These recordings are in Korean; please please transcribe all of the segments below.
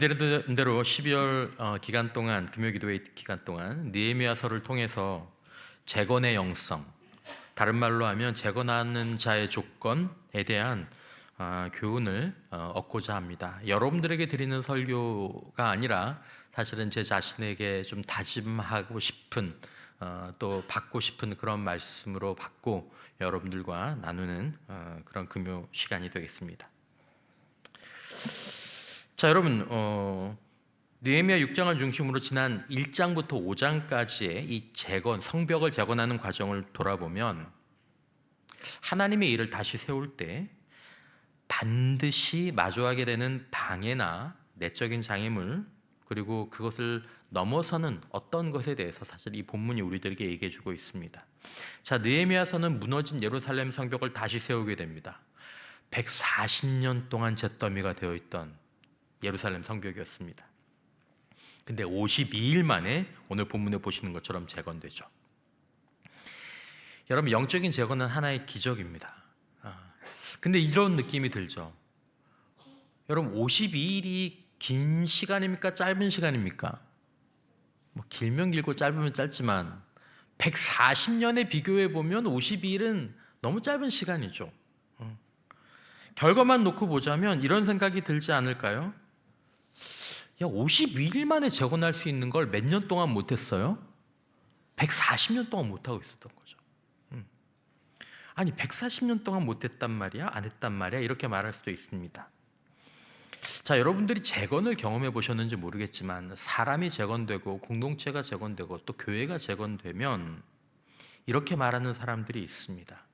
말씀드린 대로 12월 기간 동안, 금요기도회 기간 동안 느헤미야서를 통해서 재건의 영성, 다른 말로 하면 재건하는 자의 조건에 대한 교훈을 얻고자 합니다. 여러분들에게 드리는 설교가 아니라 사실은 제 자신에게 좀 다짐하고 싶은, 또 받고 싶은 그런 말씀으로 받고 여러분들과 나누는 그런 금요 시간이 되겠습니다. 자, 여러분, 느헤미야 6장을 중심으로 지난 1장부터 5장까지의 이 재건, 성벽을 재건하는 과정을 돌아보면 하나님의 일을 다시 세울 때 반드시 마주하게 되는 방해나 내적인 장애물, 그리고 그것을 넘어서는 어떤 것에 대해서 사실 이 본문이 우리들에게 얘기해 주고 있습니다. 자, 느헤미야서는 무너진 예루살렘 성벽을 다시 세우게 됩니다. 140년 동안 잿더미가 되어 있던 예루살렘 성벽이었습니다. 근데 52일 만에 오늘 본문에 보시는 것처럼 재건되죠. 여러분, 영적인 재건은 하나의 기적입니다. 근데 이런 느낌이 들죠. 여러분, 52일이 긴 시간입니까? 짧은 시간입니까? 뭐 길면 길고 짧으면 짧지만 140년에 비교해 보면 52일은 너무 짧은 시간이죠. 결과만 놓고 보자면 이런 생각이 들지 않을까요? 야, 52일 만에 재건할 수 있는 걸 몇 년 동안 못했어요? 140년 동안 못하고 있었던 거죠. 아니, 140년 동안 못했단 말이야? 안 했단 말이야? 이렇게 말할 수도 있습니다. 자, 여러분들이 재건을 경험해 보셨는지 모르겠지만 사람이 재건되고 공동체가 재건되고 또 교회가 재건되면 이렇게 말하는 사람들이 있습니다.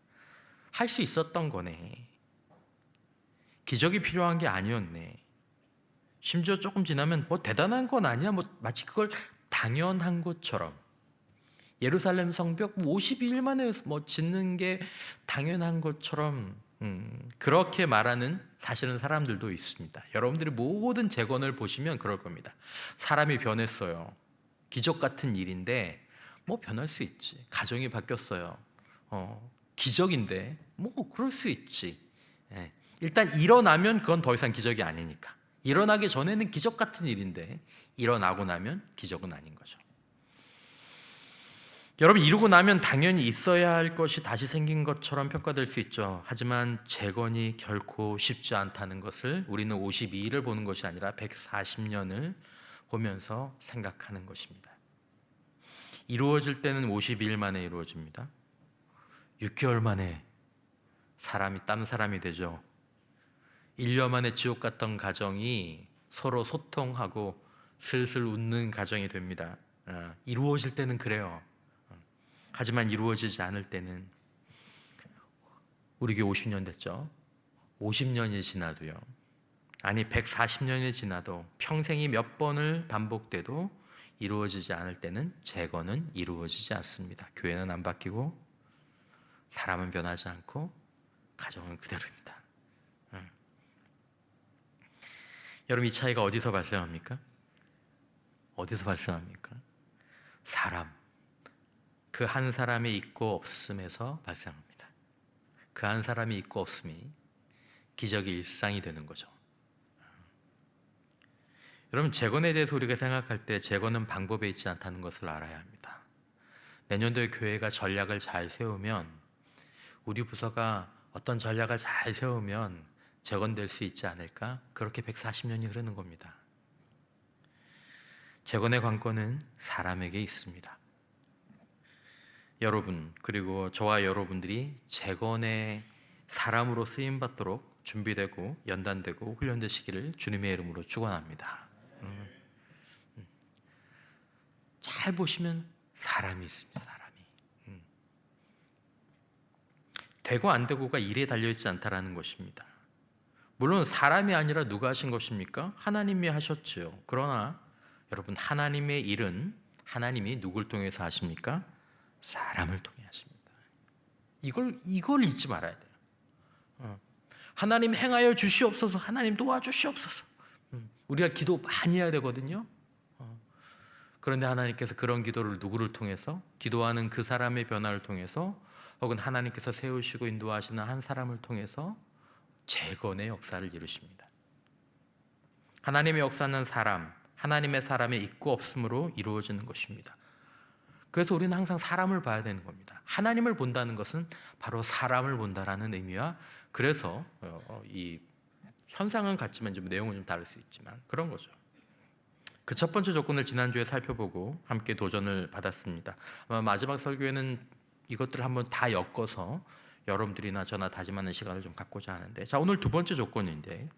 할 수 있었던 거네. 기적이 필요한 게 아니었네. 심지어 조금 지나면 뭐 대단한 건 아니야. 뭐 마치 그걸 당연한 것처럼 예루살렘 성벽 52일 만에 뭐 짓는 게 당연한 것처럼 그렇게 말하는 사실은 사람들도 있습니다. 여러분들이 모든 재건을 보시면 그럴 겁니다. 사람이 변했어요. 기적 같은 일인데 뭐 변할 수 있지. 가정이 바뀌었어요. 기적인데 뭐 그럴 수 있지. 예. 일단 일어나면 그건 더 이상 기적이 아니니까. 일어나기 전에는 기적 같은 일인데 일어나고 나면 기적은 아닌 거죠. 여러분, 이루고 나면 당연히 있어야 할 것이 다시 생긴 것처럼 평가될 수 있죠. 하지만 재건이 결코 쉽지 않다는 것을 우리는 52일을 보는 것이 아니라 140년을 보면서 생각하는 것입니다. 이루어질 때는 52일 만에 이루어집니다. 6개월 만에 사람이 딴 사람이 되죠. 1년 만에 지옥 같던 가정이 서로 소통하고 슬슬 웃는 가정이 됩니다. 이루어질 때는 그래요. 하지만 이루어지지 않을 때는 우리 교회 50년 됐죠. 50년이 지나도요. 아니 140년이 지나도 평생이 몇 번을 반복돼도 이루어지지 않을 때는 재건은 이루어지지 않습니다. 교회는 안 바뀌고 사람은 변하지 않고 가정은 그대로입니다. 여러분, 이 차이가 어디서 발생합니까? 어디서 발생합니까? 사람, 그 한 사람의 있고 없음에서 발생합니다. 그 한 사람이 있고 없음이 기적의 일상이 되는 거죠. 여러분, 재건에 대해서 우리가 생각할 때 재건은 방법에 있지 않다는 것을 알아야 합니다. 내년도에 교회가 전략을 잘 세우면, 우리 부서가 어떤 전략을 잘 세우면 재건될 수 있지 않을까? 그렇게 140년이 흐르는 겁니다. 재건의 관건은 사람에게 있습니다. 여러분, 그리고 저와 여러분들이 재건의 사람으로 쓰임받도록 준비되고 연단되고 훈련되시기를 주님의 이름으로 축원합니다. 잘 보시면 사람이 있습니다. 사람이. 되고 안 되고가 일에 달려있지 않다라는 것입니다. 물론 사람이 아니라 누가 하신 것입니까? 하나님이 하셨지요. 그러나 여러분, 하나님의 일은 하나님이 누굴 통해서 하십니까? 사람을 통해 하십니다. 이걸 잊지 말아야 돼요. 하나님 행하여 주시옵소서, 하나님 도와주시옵소서. 우리가 기도 많이 해야 되거든요. 그런데 하나님께서 그런 기도를 누구를 통해서, 기도하는 그 사람의 변화를 통해서, 혹은 하나님께서 세우시고 인도하시는 한 사람을 통해서 재건의 역사를 이루십니다. 하나님의 역사는 하나님의 사람의 있고 없음으로 이루어지는 것입니다. 그래서 우리는 항상 사람을 봐야 되는 겁니다. 하나님을 본다는 것은 바로 사람을 본다라는 의미와, 그래서 이 현상은 같지만 좀 내용은 좀 다를 수 있지만 그런 거죠. 그 첫 번째 조건을 지난주에 살펴보고 함께 도전을 받았습니다. 아마 마지막 설교에는 이것들을 한번 다 엮어서 여러분들이나 저나 다짐하는 시간을 좀 갖고자 하는데, 자, 오늘 두 번째 조건인데,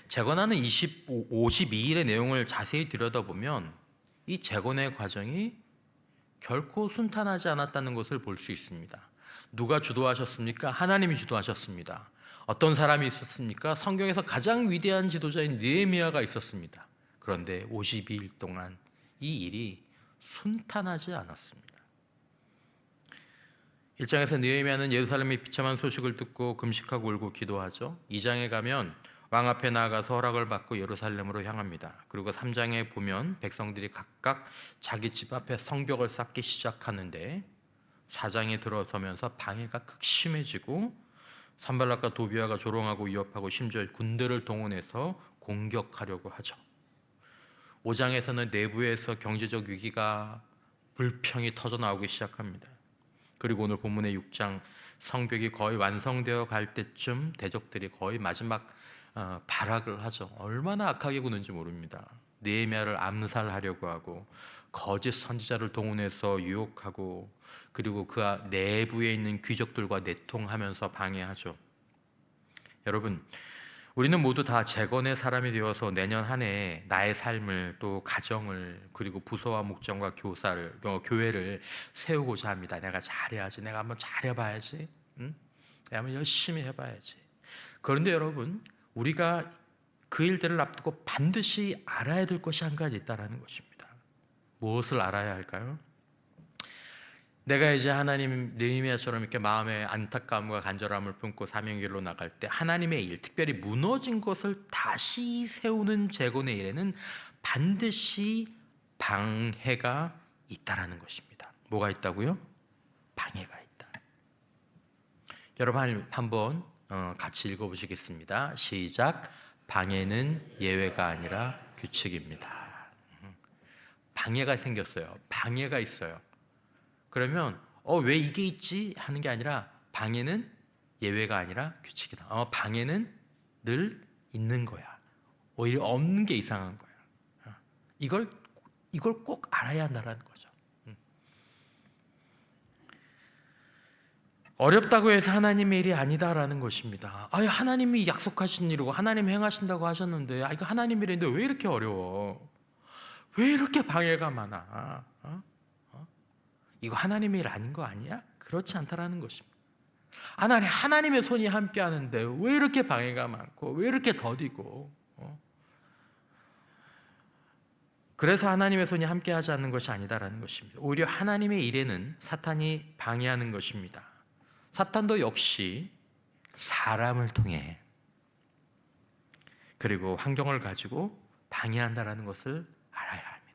재건하는 52일의 내용을 자세히 들여다보면 이 재건의 과정이 결코 순탄하지 않았다는 것을 볼 수 있습니다. 누가 주도하셨습니까? 하나님이 주도하셨습니다. 어떤 사람이 있었습니까? 성경에서 가장 위대한 지도자인 느헤미야가 있었습니다. 그런데 52일 동안 이 일이 순탄하지 않았습니다. 1장에서 느헤미야는 예루살렘이 비참한 소식을 듣고 금식하고 울고 기도하죠. 2장에 가면 왕 앞에 나아가서 허락을 받고 예루살렘으로 향합니다. 그리고 3장에 보면 백성들이 각각 자기 집 앞에 성벽을 쌓기 시작하는데, 4장에 들어서면서 방해가 극심해지고 산발락과 도비아가 조롱하고 위협하고 심지어 군대를 동원해서 공격하려고 하죠. 5장에서는 내부에서 경제적 위기가 불평이 터져나오기 시작합니다. 그리고 오늘 본문의 6장, 성벽이 거의 완성되어 갈 때쯤 대적들이 거의 마지막 발악을 하죠. 얼마나 악하게 구는지 모릅니다. 느헤미야를 암살하려고 하고 거짓 선지자를 동원해서 유혹하고, 그리고 그 내부에 있는 귀족들과 내통하면서 방해하죠. 여러분, 우리는 모두 다 재건의 사람이 되어서 내년 한 해 나의 삶을, 또 가정을, 그리고 부서와 목장과 교회를 세우고자 합니다. 내가 잘해야지, 내가 한번 잘해봐야지, 내가 한번 열심히 해봐야지. 그런데 여러분, 우리가 그 일들을 앞두고 반드시 알아야 될 것이 한 가지 있다는 것입니다. 무엇을 알아야 할까요? 내가 이제 하나님, 느헤미야처럼 이렇게 마음에 안타까움과 간절함을 품고 사명길로 나갈 때 하나님의 일, 특별히 무너진 것을 다시 세우는 재건의 일에는 반드시 방해가 있다라는 것입니다. 뭐가 있다고요? 방해가 있다. 여러분 한번 같이 읽어보시겠습니다. 시작. 방해는 예외가 아니라 규칙입니다. 방해가 생겼어요. 방해가 있어요. 그러면 왜 이게 있지? 하는 게 아니라, 방해는 예외가 아니라 규칙이다. 방해는 늘 있는 거야. 오히려 없는 게 이상한 거야. 이걸 꼭 알아야 한다는 거죠. 어렵다고 해서 하나님의 일이 아니다라는 것입니다. 하나님이 약속하신 일이고 하나님 행하신다고 하셨는데, 이거 하나님 일인데 왜 이렇게 어려워? 왜 이렇게 방해가 많아? 이거 하나님의 일 아닌 거 아니야? 그렇지 않다라는 것입니다. 하나님의 손이 함께 하는데 왜 이렇게 방해가 많고 왜 이렇게 더디고, 그래서 하나님의 손이 함께 하지 않는 것이 아니다라는 것입니다. 오히려 하나님의 일에는 사탄이 방해하는 것입니다. 사탄도 역시 사람을 통해, 그리고 환경을 가지고 방해한다라는 것을 알아야 합니다.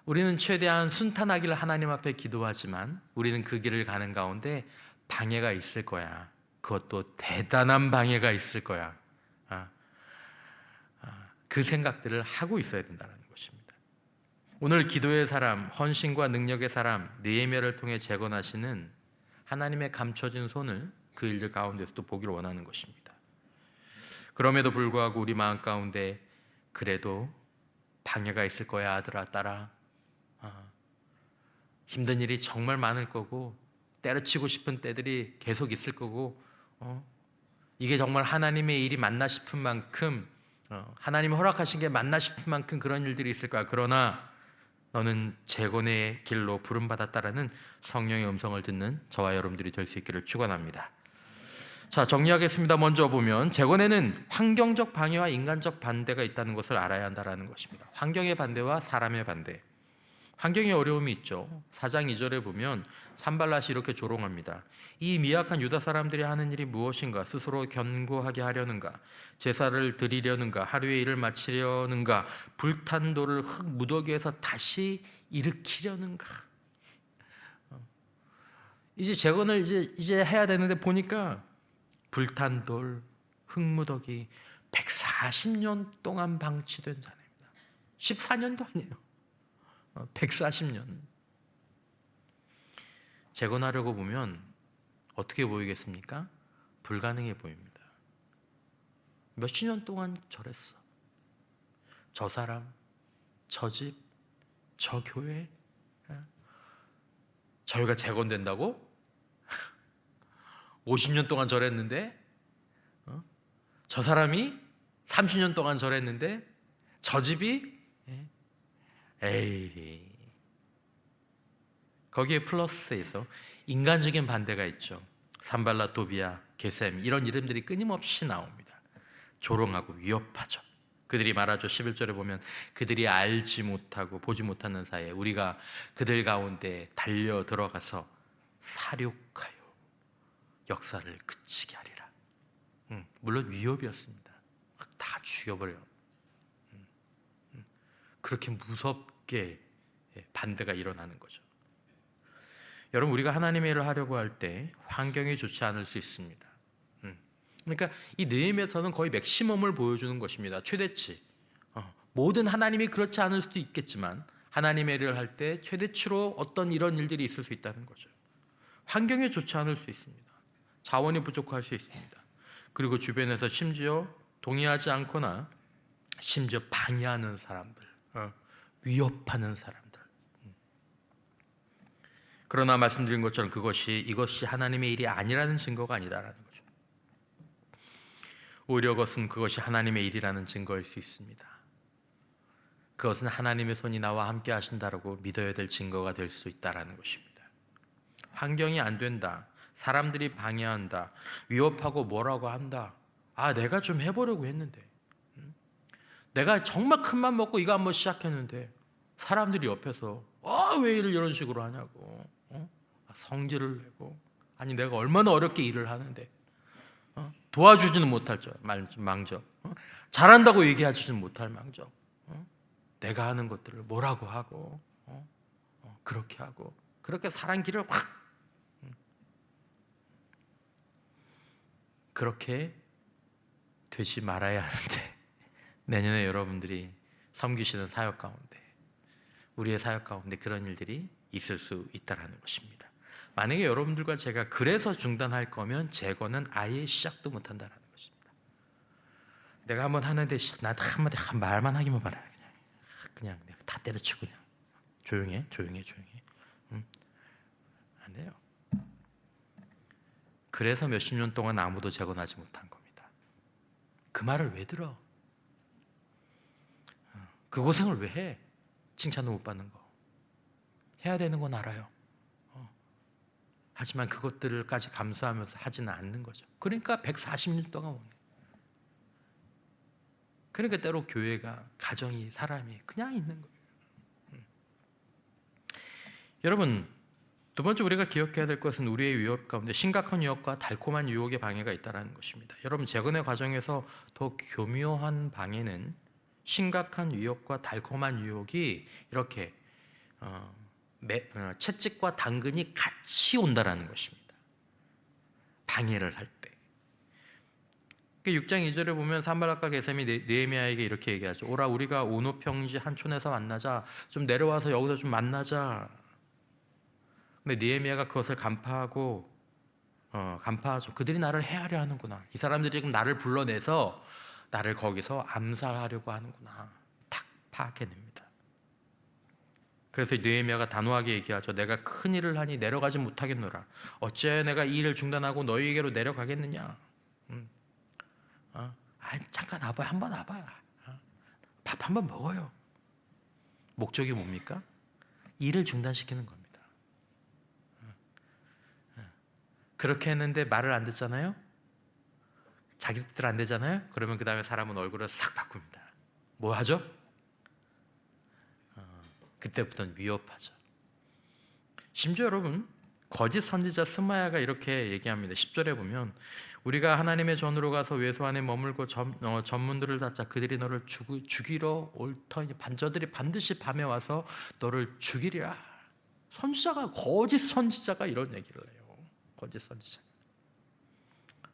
우리는 최대한 순탄하기를 하나님 앞에 기도하지만 우리는 그 길을 가는 가운데 방해가 있을 거야. 그것도 대단한 방해가 있을 거야. 그 생각들을 하고 있어야 된다는 것입니다. 오늘 기도의 사람, 헌신과 능력의 사람 느헤미야를 통해 재건하시는 하나님의 감춰진 손을 그 일들 가운데서도 보기를 원하는 것입니다. 그럼에도 불구하고 우리 마음 가운데 그래도 방해가 있을 거야, 아들아, 딸아. 힘든 일이 정말 많을 거고 때려치고 싶은 때들이 계속 있을 거고, 이게 정말 하나님의 일이 맞나 싶은 만큼, 하나님이 허락하신 게 맞나 싶은 만큼 그런 일들이 있을 거야. 그러나 너는 재건의 길로 부름받았다라는 성령의 음성을 듣는 저와 여러분들이 될 수 있기를 축원합니다. 자, 정리하겠습니다. 먼저 보면 재건에는 환경적 방해와 인간적 반대가 있다는 것을 알아야 한다는 것입니다. 환경의 반대와 사람의 반대. 환경의 어려움이 있죠. 4장 2절에 보면 산발랏이 이렇게 조롱합니다. 이 미약한 유다 사람들이 하는 일이 무엇인가? 스스로 견고하게 하려는가? 제사를 드리려는가? 하루의 일을 마치려는가? 불탄 돌을 흙 무더기에서 다시 일으키려는가? 이제 재건을 이제 해야 되는데 보니까 불탄 돌, 흙 무더기, 140년 동안 방치된 자녀입니다. 14년도 아니에요. 140년. 재건하려고 보면 어떻게 보이겠습니까? 불가능해 보입니다. 몇십 년 동안 저랬어. 저 사람, 저 집, 저 교회. 저희가 재건된다고? 50년 동안 저랬는데, 저 사람이 30년 동안 저랬는데, 저 집이, 에이. 거기에 플러스에서 인간적인 반대가 있죠. 산발라, 도비아, 게셈 이런 이름들이 끊임없이 나옵니다. 조롱하고 위협하죠. 그들이 말하죠. 11절에 보면 그들이 알지 못하고 보지 못하는 사이에 우리가 그들 가운데 달려 들어가서 사륙하여 역사를 그치게 하리라. 물론 위협이었습니다. 다 죽여버려. 그렇게 무섭게 반대가 일어나는 거죠. 여러분, 우리가 하나님의 일을 하려고 할 때 환경이 좋지 않을 수 있습니다. 그러니까 이 느헤미야서는 거의 맥시멈을 보여주는 것입니다. 최대치. 모든 하나님이 그렇지 않을 수도 있겠지만 하나님의 일을 할 때 최대치로 어떤 이런 일들이 있을 수 있다는 거죠. 환경이 좋지 않을 수 있습니다. 자원이 부족할 수 있습니다. 그리고 주변에서 심지어 동의하지 않거나 심지어 방해하는 사람들, 위협하는 사람들. 그러나 말씀드린 것처럼 이것이 하나님의 일이 아니라는 증거가 아니다라는 거죠. 오히려 그것이 하나님의 일이라는 증거일 수 있습니다. 그것은 하나님의 손이 나와 함께 하신다라고 믿어야 될 증거가 될 수 있다라는 것입니다. 환경이 안 된다, 사람들이 방해한다, 위협하고 뭐라고 한다. 내가 좀 해보려고 했는데, 내가 정말 큰 맘 먹고 이거 한번 시작했는데 사람들이 옆에서 왜 일을 이런 식으로 하냐고, 성질을 내고, 아니 내가 얼마나 어렵게 일을 하는데 도와주지는 못할 망정, 잘한다고 얘기하지는 못할 망정, 내가 하는 것들을 뭐라고 하고, 그렇게 하고, 그렇게 사람 길을 확, 그렇게 되지 말아야 하는데, 내년에 여러분들이 섬기시는 사역 가운데, 우리의 사역 가운데 그런 일들이 있을 수 있다는 것입니다. 만약에 여러분들과 제가 그래서 중단할 거면 재건은 아예 시작도 못한다는 것입니다. 내가 한번 하는데 나도 한마디 말만 하기만 바라요. 그냥 내가 다 때려치고 그냥 조용해. 안 돼요. 그래서 몇십 년 동안 아무도 재건하지 못한 겁니다. 그 말을 왜 들어? 그 고생을 왜 해? 칭찬도 못 받는 거. 해야 되는 건 알아요. 하지만 그것들까지 감수하면서 하지는 않는 거죠. 그러니까 140년 동안 오네. 그러니까 때로 교회가, 가정이, 사람이 그냥 있는 거예요. 여러분, 두 번째 우리가 기억해야 될 것은 우리의 유혹 가운데 심각한 유혹과 달콤한 유혹의 방해가 있다는 것입니다. 여러분, 재건의 과정에서 더 교묘한 방해는 심각한 유혹과 달콤한 유혹이 이렇게 채찍과 당근이 같이 온다라는 것입니다. 방해를 할 때. 6장 2절에 보면 산발락과 게셈이 느헤미야에게 이렇게 얘기하죠. 오라, 우리가 오노평지 한촌에서 만나자. 좀 내려와서 여기서 좀 만나자. 근데 느헤미야가 그것을 간파하죠. 그들이 나를 해하려 하는구나. 이 사람들이 지금 나를 불러내서 나를 거기서 암살하려고 하는구나. 탁 파악해냅니다. 그래서 느헤미야가 단호하게 얘기하죠. 내가 큰 일을 하니 내려가지 못하겠노라. 어째 내가 이 일을 중단하고 너희에게로 내려가겠느냐. 잠깐 와봐요. 한번 와봐요. 밥 한번 먹어요. 목적이 뭡니까? 일을 중단시키는 겁니다. 그렇게 했는데 말을 안 듣잖아요. 자기 뜻대로 안 되잖아요. 그러면 그 다음에 사람은 얼굴을 싹 바꿉니다. 뭐 하죠? 그때부터는 위협하죠. 심지어 여러분, 거짓 선지자 스마야가 이렇게 얘기합니다. 10절에 보면 우리가 하나님의 전으로 가서 외소 안에 머물고 전문들을 닫자. 그들이 너를 죽이러 올 터니 반저들이 반드시 밤에 와서 너를 죽이리라. 거짓 선지자가 이런 얘기를 해요. 거짓 선지자.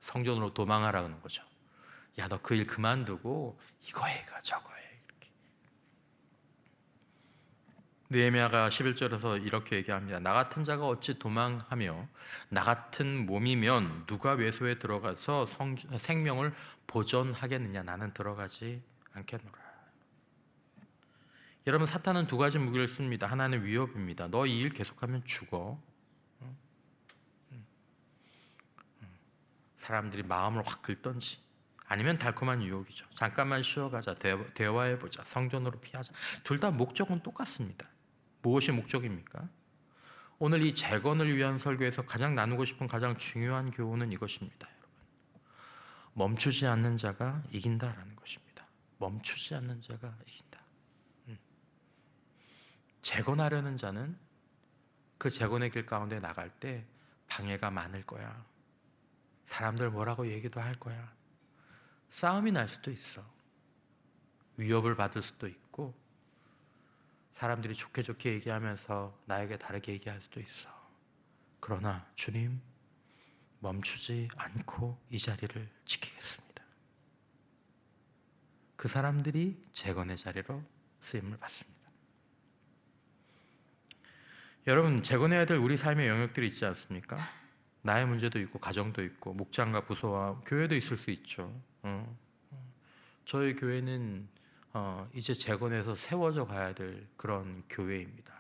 성전으로 도망하라는 거죠. 야, 너 그 일 그만두고 이거 해, 저거 해. 이렇게. 느헤미야가 11절에서 이렇게 얘기합니다. 나 같은 자가 어찌 도망하며 나 같은 몸이면 누가 외소에 들어가서 생명을 보존하겠느냐. 나는 들어가지 않겠노라. 여러분, 사탄은 두 가지 무기를 씁니다. 하나는 위협입니다. 너 이 일 계속하면 죽어. 사람들이 마음을 확 긁던지, 아니면 달콤한 유혹이죠. 잠깐만 쉬어가자, 대화해보자, 성전으로 피하자. 둘 다 목적은 똑같습니다. 무엇이 목적입니까? 오늘 이 재건을 위한 설교에서 가장 나누고 싶은 가장 중요한 교훈은 이것입니다. 여러분, 멈추지 않는 자가 이긴다라는 것입니다. 멈추지 않는 자가 이긴다. 재건하려는 자는 그 재건의 길 가운데 나갈 때 방해가 많을 거야. 사람들 뭐라고 얘기도 할 거야. 싸움이 날 수도 있어. 위협을 받을 수도 있고, 사람들이 좋게 좋게 얘기하면서 나에게 다르게 얘기할 수도 있어. 그러나 주님, 멈추지 않고 이 자리를 지키겠습니다. 그 사람들이 재건의 자리로 쓰임을 받습니다. 여러분, 재건해야 될 우리 삶의 영역들이 있지 않습니까? 나의 문제도 있고, 가정도 있고, 목장과 부서와 교회도 있을 수 있죠. 저희 교회는 이제 재건해서 세워져 가야 될 그런 교회입니다.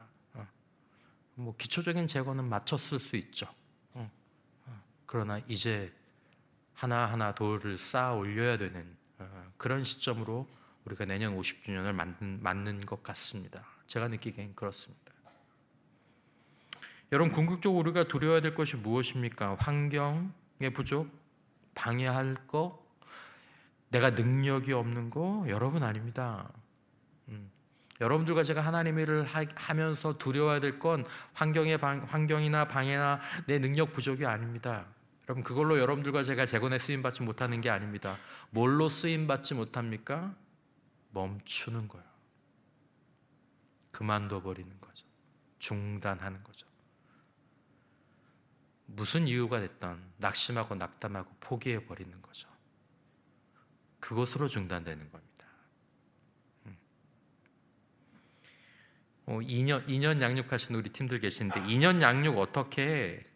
뭐 기초적인 재건은 마쳤을 수 있죠. 그러나 이제 하나하나 돌을 쌓아 올려야 되는 그런 시점으로 우리가 내년 50주년을 맞는 것 같습니다. 제가 느끼기엔 그렇습니다. 여러분, 궁극적으로 우리가 두려워야 될 것이 무엇입니까? 환경의 부족, 방해할 거, 내가 능력이 없는 거, 여러분 아닙니다. 여러분들과 제가 하나님의 일을 하면서 두려워야 될 건 환경이나 방해나 내 능력 부족이 아닙니다. 여러분, 그걸로 여러분들과 제가 재건에 쓰임받지 못하는 게 아닙니다. 뭘로 쓰임받지 못합니까? 멈추는 거예요. 그만둬버리는 거죠. 중단하는 거죠. 무슨 이유가 됐던 낙심하고 낙담하고 포기해버리는 거죠. 그것으로 중단되는 겁니다. 2년 양육하신 우리 팀들 계신데 2년 양육 어떻게 해?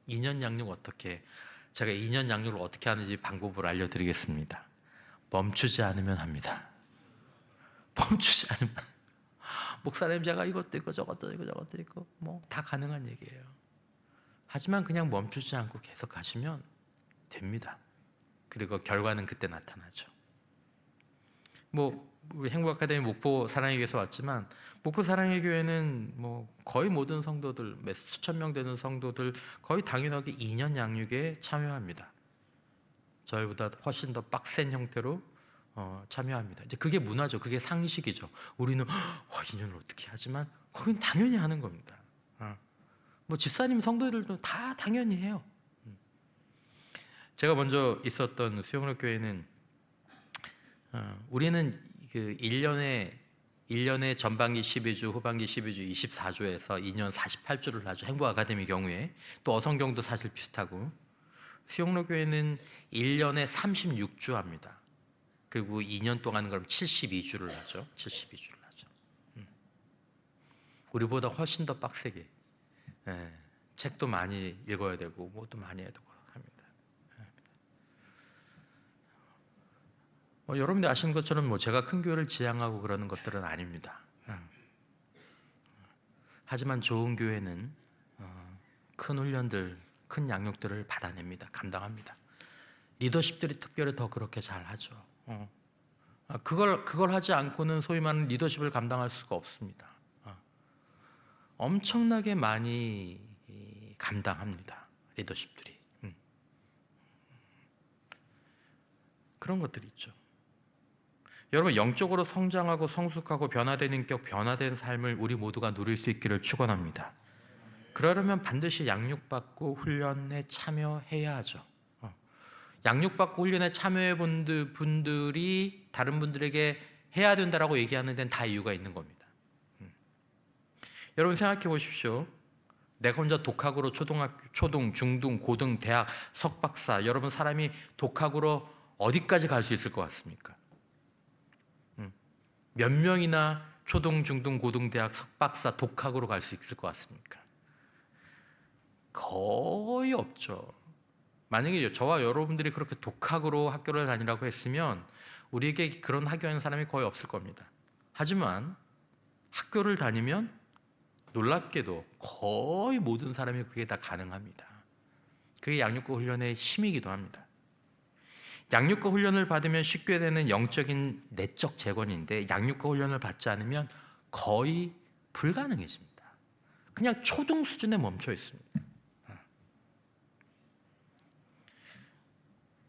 2년 양육 어떻게 해? 제가 2년 양육을 어떻게 하는지 방법을 알려드리겠습니다. 멈추지 않으면 합니다. 멈추지 않으면 목사님, 제가 이것도 있고 저것도 있고 저것도 있고 뭐 다 가능한 얘기예요. 하지만 그냥 멈추지 않고 계속 가시면 됩니다. 그리고 결과는 그때 나타나죠. 뭐 우리 행복 아카데미 목포 사랑의 교회에서 왔지만, 목포 사랑의 교회는 뭐 거의 모든 성도들, 수천 명 되는 성도들 거의 당연하게 2년 양육에 참여합니다. 저희보다 훨씬 더 빡센 형태로 참여합니다. 이제 그게 문화죠. 그게 상식이죠. 우리는 2년을 어떻게 하지만 거긴 당연히 하는 겁니다. 뭐 집사님 성도들도 다 당연히 해요. 제가 먼저 있었던 수영록 교회는 우리는 그 1년에 전반기 12주, 후반기 12주, 24주에서 2년 48주를 하죠. 행복 아카데미 경우에. 또 어성경도 사실 비슷하고, 수영록 교회는 1년에 36주 합니다. 그리고 2년 동안 그럼 72주를 하죠. 72주를 하죠. 우리보다 훨씬 더 빡세게. 책도 많이 읽어야 되고 뭐도 많이 해야 되고 합니다. 여러분들 아시는 것처럼 뭐 제가 큰 교회를 지향하고 그러는 것들은 아닙니다. 하지만 좋은 교회는 큰 훈련들, 큰 양육들을 받아냅니다. 감당합니다. 리더십들이 특별히 더 그렇게 잘 하죠. 그걸 하지 않고는 소위 말하는 리더십을 감당할 수가 없습니다. 엄청나게 많이 감당합니다. 리더십들이. 그런 것들이 있죠. 여러분, 영적으로 성장하고 성숙하고 변화된 인격, 변화된 삶을 우리 모두가 누릴 수 있기를 축원합니다. 그러려면 반드시 양육받고 훈련에 참여해야 하죠. 양육받고 훈련에 참여해 본 분들이 다른 분들에게 해야 된다라고 얘기하는 데는 다 이유가 있는 겁니다. 여러분 생각해 보십시오. 내가 혼자 독학으로 초등, 중등, 고등, 대학, 석박사, 여러분 사람이 독학으로 어디까지 갈 수 있을 것 같습니까? 몇 명이나 초등, 중등, 고등대학 석박사 독학으로 갈 수 있을 것 같습니까? 거의 없죠. 만약에 저와 여러분들이 그렇게 독학으로 학교를 다니라고 했으면 우리에게 그런 학교하는 사람이 거의 없을 겁니다. 하지만 학교를 다니면 놀랍게도 거의 모든 사람이 그게 다 가능합니다. 그게 양육과 훈련의 힘이기도 합니다. 양육과 훈련을 받으면 쉽게 되는 영적인 내적 재건인데 양육과 훈련을 받지 않으면 거의 불가능해집니다. 그냥 초등 수준에 멈춰 있습니다.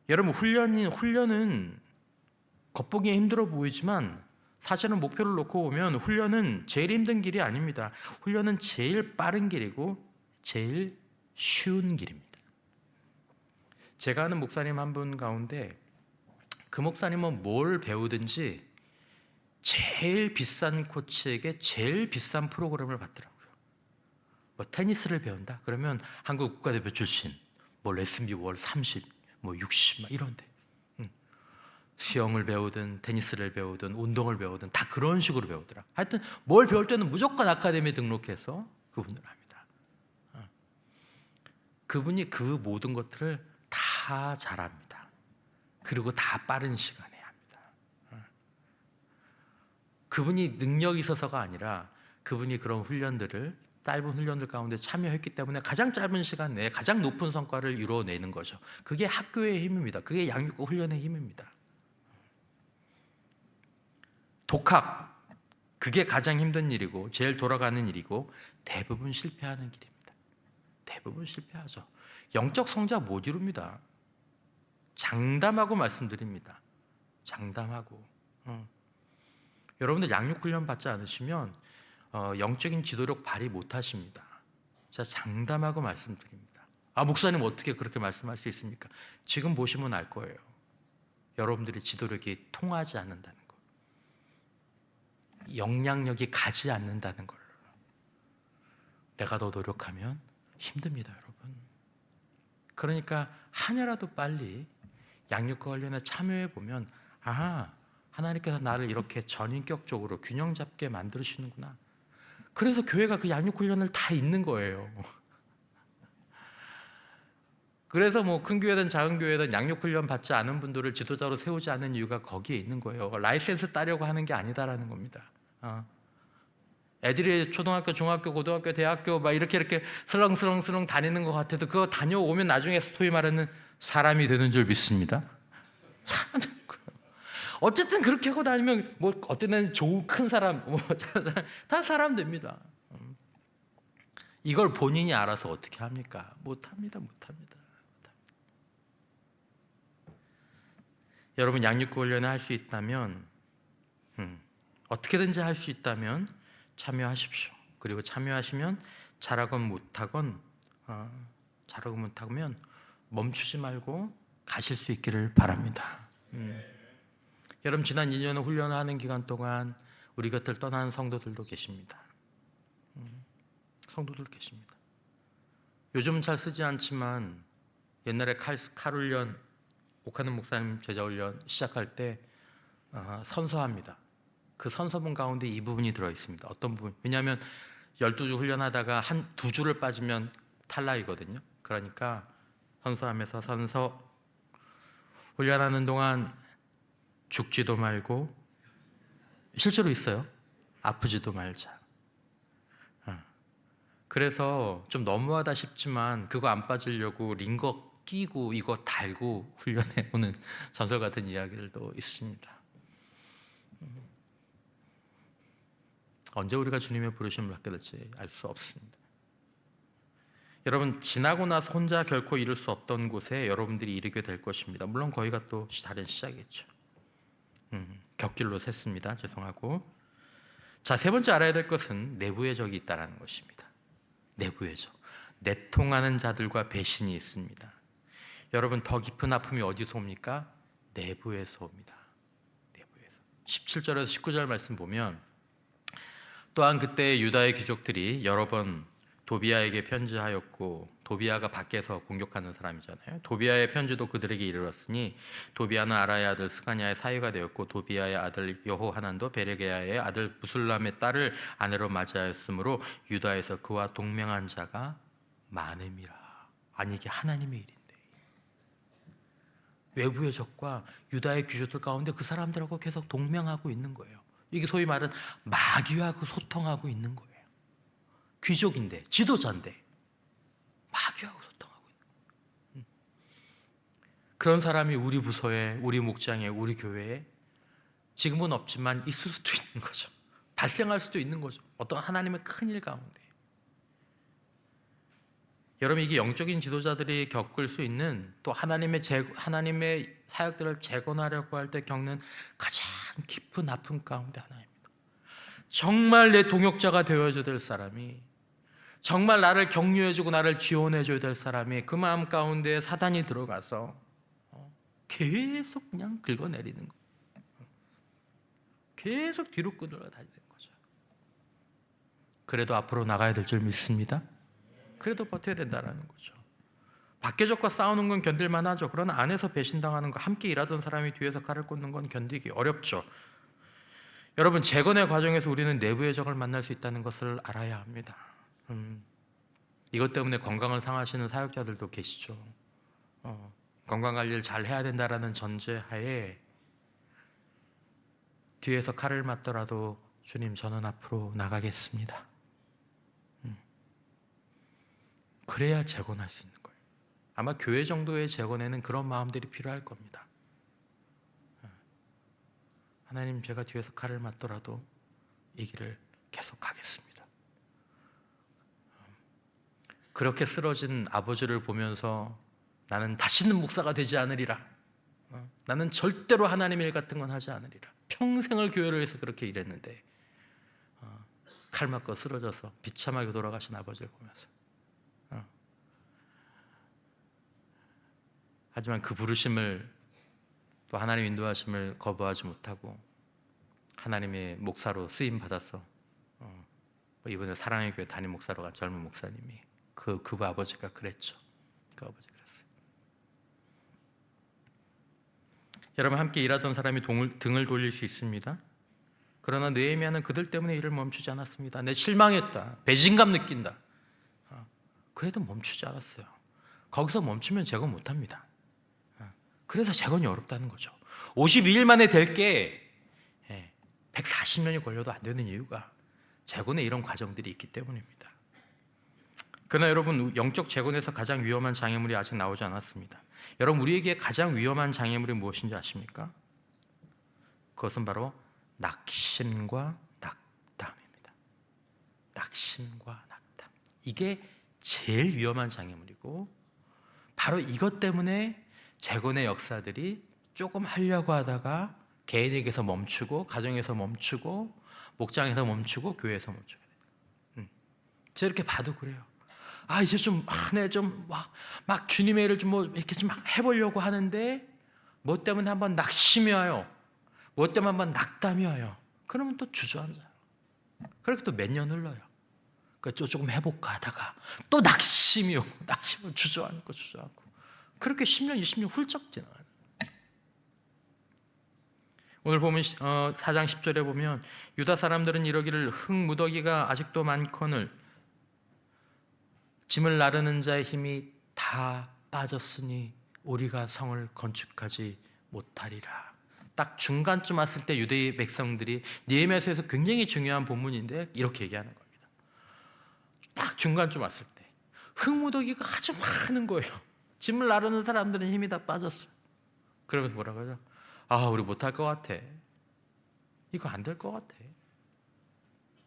여러분, 훈련은 겉보기에 힘들어 보이지만 사실은 목표를 놓고 보면 훈련은 제일 힘든 길이 아닙니다. 훈련은 제일 빠른 길이고 제일 쉬운 길입니다. 제가 아는 목사님 한 분 가운데 그 목사님은 뭘 배우든지 제일 비싼 코치에게 제일 비싼 프로그램을 받더라고요. 뭐 테니스를 배운다? 그러면 한국 국가대표 출신, 뭐 레슨비 월 30, 뭐 60, 막 이런데. 수영을 배우든 테니스를 배우든 운동을 배우든 다 그런 식으로 배우더라. 하여튼 뭘 배울 때는 무조건 아카데미에 등록해서 그분을 합니다. 그분이 그 모든 것들을 다 잘합니다. 그리고 다 빠른 시간에 합니다. 그분이 능력이 있어서가 아니라 그분이 그런 훈련들을 짧은 훈련들 가운데 참여했기 때문에 가장 짧은 시간 내에 가장 높은 성과를 이루어내는 거죠. 그게 학교의 힘입니다. 그게 양육과 훈련의 힘입니다. 독학, 그게 가장 힘든 일이고 제일 돌아가는 일이고 대부분 실패하는 길입니다. 대부분 실패하죠. 영적 성자 못 이룹니다. 장담하고 말씀드립니다. 장담하고. 여러분들 양육훈련 받지 않으시면 영적인 지도력 발휘 못하십니다. 제가 장담하고 말씀드립니다. 목사님 어떻게 그렇게 말씀할 수 있습니까? 지금 보시면 알 거예요. 여러분들의 지도력이 통하지 않는다는 거, 영향력이 가지 않는다는 걸. 내가 더 노력하면 힘듭니다, 여러분. 그러니까 하나라도 빨리 양육과 훈련에 참여해 보면 하나님께서 나를 이렇게 전인격적으로 균형 잡게 만들으시는구나. 그래서 교회가 그 양육 훈련을 다 있는 거예요. 그래서 뭐 큰 교회든 작은 교회든 양육 훈련 받지 않은 분들을 지도자로 세우지 않는 이유가 거기에 있는 거예요. 라이센스 따려고 하는 게 아니다라는 겁니다. 애들이 초등학교, 중학교, 고등학교, 대학교 막 이렇게 슬렁슬렁 다니는 것 같아도 그거 다녀오면 나중에 소위 말하는 사람이 되는 줄 믿습니다. 어쨌든 그렇게 하고 다니면 뭐 어떤 애는 좋은 큰 사람, 다 사람 됩니다. 이걸 본인이 알아서 어떻게 합니까? 못합니다. 여러분, 양육과 훈련을 할 수 있다면, 어떻게든지 할 수 있다면 참여하십시오. 그리고 참여하시면 잘하건 못하건 멈추지 말고 가실 수 있기를 바랍니다. 여러분, 지난 1년을 훈련을 하는 기간 동안 우리 곁을 떠난 성도들도 계십니다. 성도들 계십니다. 요즘은 잘 쓰지 않지만 옛날에 칼훈련, 옥하는 목사님 제자훈련 시작할 때 선서합니다. 그 선서문 가운데 이 부분이 들어있습니다. 어떤 부분? 왜냐하면 12주 훈련하다가 한 2주를 빠지면 탈락이거든요. 그러니까 선서하면서 훈련하는 동안 죽지도 말고, 실제로 있어요. 아프지도 말자. 그래서 좀 너무하다 싶지만 그거 안 빠지려고 링거 끼고 이거 달고 훈련해 오는 전설 같은 이야기들도 있습니다. 언제 우리가 주님의 부르심을 받게 될지 알 수 없습니다. 여러분, 지나고 나서 혼자 결코 이룰 수 없던 곳에 여러분들이 이르게 될 것입니다. 물론 거기가 또 다른 시작이겠죠. 곁길로 샜습니다. 죄송하고. 자, 세 번째 알아야 될 것은 내부의 적이 있다는 것입니다. 내부의 적. 내통하는 자들과 배신이 있습니다. 여러분, 더 깊은 아픔이 어디서 옵니까? 내부에서 옵니다. 내부에서. 17절에서 19절 말씀 보면, 또한 그때 유다의 귀족들이 여러 번 도비아에게 편지하였고, 도비아가 밖에서 공격하는 사람이잖아요. 도비아의 편지도 그들에게 이르렀으니 도비아는 아라의 아들 스가냐의 사위가 되었고, 도비아의 아들 여호하난도 베레게야의 아들 부술람의 딸을 아내로 맞이하였으므로 유다에서 그와 동맹한 자가 많음이라. 아니, 이게 하나님의 일인데, 외부의 적과 유다의 귀족들 가운데 그 사람들하고 계속 동맹하고 있는 거예요. 이게 소위 말하는 마귀하고 소통하고 있는 거예요. 귀족인데, 지도자인데 마귀하고 소통하고 있는 거예요. 그런 사람이 우리 부서에, 우리 목장에, 우리 교회에 지금은 없지만 있을 수도 있는 거죠. 발생할 수도 있는 거죠. 어떤 하나님의 큰 일 가운데. 여러분, 이게 영적인 지도자들이 겪을 수 있는, 또 하나님의 사역들을 재건하려고 할 때 겪는 가장 깊은 아픔 가운데 하나입니다. 정말 내 동역자가 되어줘야 될 사람이, 정말 나를 격려해주고 나를 지원해줘야 될 사람이 그 마음 가운데 사단이 들어가서 계속 그냥 긁어내리는 거예요. 계속 뒤로 끌어다니는 거죠. 그래도 앞으로 나가야 될 줄 믿습니다. 그래도 버텨야 된다는 거죠. 밖의 적과 싸우는 건 견딜만 하죠. 그러나 안에서 배신당하는 거, 함께 일하던 사람이 뒤에서 칼을 꽂는 건 견디기 어렵죠. 여러분, 재건의 과정에서 우리는 내부의 적을 만날 수 있다는 것을 알아야 합니다. 이것 때문에 건강을 상하시는 사역자들도 계시죠. 건강관리를 잘 해야 된다라는 전제하에 뒤에서 칼을 맞더라도 주님, 저는 앞으로 나가겠습니다. 그래야 재건할 수 있는 거예요. 아마 교회 정도의 재건에는 그런 마음들이 필요할 겁니다. 하나님, 제가 뒤에서 칼을 맞더라도 이 길을 계속 가겠습니다. 그렇게 쓰러진 아버지를 보면서 나는 다시는 목사가 되지 않으리라. 나는 절대로 하나님의 일 같은 건 하지 않으리라. 평생을 교회를 위해서 그렇게 일했는데 칼 맞고 쓰러져서 비참하게 돌아가신 아버지를 보면서, 하지만 그 부르심을, 또 하나님의 인도하심을 거부하지 못하고 하나님의 목사로 쓰임 받아서 이번에 사랑의 교회 담임 목사로 간 젊은 목사님이 그 아버지가 그랬죠. 그 아버지 그랬어요. 여러분, 함께 일하던 사람이 등을 돌릴 수 있습니다. 그러나 느헤미야는 그들 때문에 일을 멈추지 않았습니다. 내 실망했다, 배신감 느낀다. 그래도 멈추지 않았어요. 거기서 멈추면 재건 못합니다. 그래서 재건이 어렵다는 거죠. 52일 만에 될 게 140년이 걸려도 안 되는 이유가 재건에 이런 과정들이 있기 때문입니다. 그러나 여러분, 영적 재건에서 가장 위험한 장애물이 아직 나오지 않았습니다. 여러분, 우리에게 가장 위험한 장애물이 무엇인지 아십니까? 그것은 바로 낙심과 낙담입니다. 낙심과 낙담. 이게 제일 위험한 장애물이고, 바로 이것 때문에 재건의 역사들이 조금 하려고 하다가 개인에게서 멈추고, 가정에서 멈추고, 목장에서 멈추고, 교회에서 멈추게 돼요. 제가 이렇게 봐도 그래요. 이제 좀 막 주님의 일을 좀 이렇게 좀 해보려고 하는데 뭐 때문에 한번 낙심이 와요. 뭐 때문에 한번 낙담이 와요. 그러면 또 주저앉아요. 그렇게 또 몇 년 흘러요. 그러니까 조금 해볼까 하다가 또 낙심이 오고, 낙심을 주저앉고 그렇게 10년, 20년 훌쩍 지나가요. 오늘 보면 4장 10절에 보면 유다 사람들은 이러기를 흙무더기가 아직도 많거늘 짐을 나르는 자의 힘이 다 빠졌으니 우리가 성을 건축하지 못하리라. 딱 중간쯤 왔을 때 유대의 백성들이, 느헤미야서에서 굉장히 중요한 본문인데 이렇게 얘기하는 겁니다. 딱 중간쯤 왔을 때 흙무더기가 아주 많은 거예요. 짐을 나르는 사람들은 힘이 다 빠졌어요. 그러면서 뭐라고 하죠? 우리 못할 것 같아. 이거 안 될 것 같아.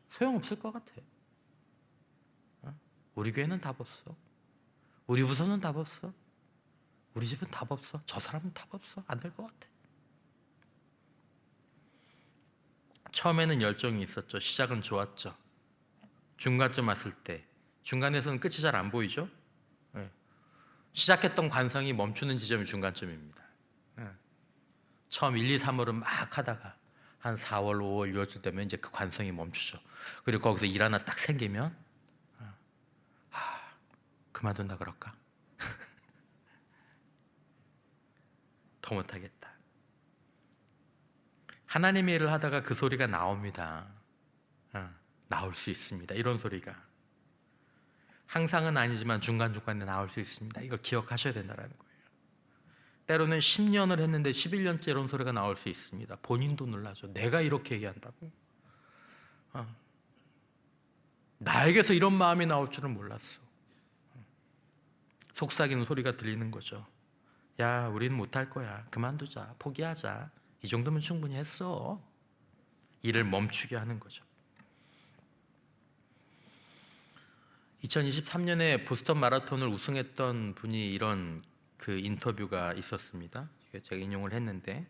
소용없을 것 같아. 우리 교회는 답 없어. 우리 부서는 답 없어. 우리 집은 답 없어. 저 사람은 답 없어. 안 될 것 같아. 처음에는 열정이 있었죠. 시작은 좋았죠. 중간쯤 왔을 때, 중간에서는 끝이 잘 안 보이죠. 시작했던 관성이 멈추는 지점이 중간쯤입니다. 처음 1, 2, 3월은 막 하다가 한 4월, 5월, 6월쯤 되면 이제 그 관성이 멈추죠. 그리고 거기서 일 하나 딱 생기면 그만둔다 그럴까? 더 못하겠다. 하나님의 일을 하다가 그 소리가 나옵니다. 나올 수 있습니다. 이런 소리가 항상은 아니지만 중간중간에 나올 수 있습니다. 이걸 기억하셔야 된다는 거예요. 때로는 10년을 했는데 11년째 이런 소리가 나올 수 있습니다. 본인도 놀라죠. 내가 이렇게 얘기한다고? 나에게서 이런 마음이 나올 줄은 몰랐어. 속삭이는 소리가 들리는 거죠. 야, 우린 못할 거야. 그만두자. 포기하자. 이 정도면 충분히 했어. 일을 멈추게 하는 거죠. 2023년에 보스턴 마라톤을 우승했던 분이 이런 그 인터뷰가 있었습니다. 제가 인용을 했는데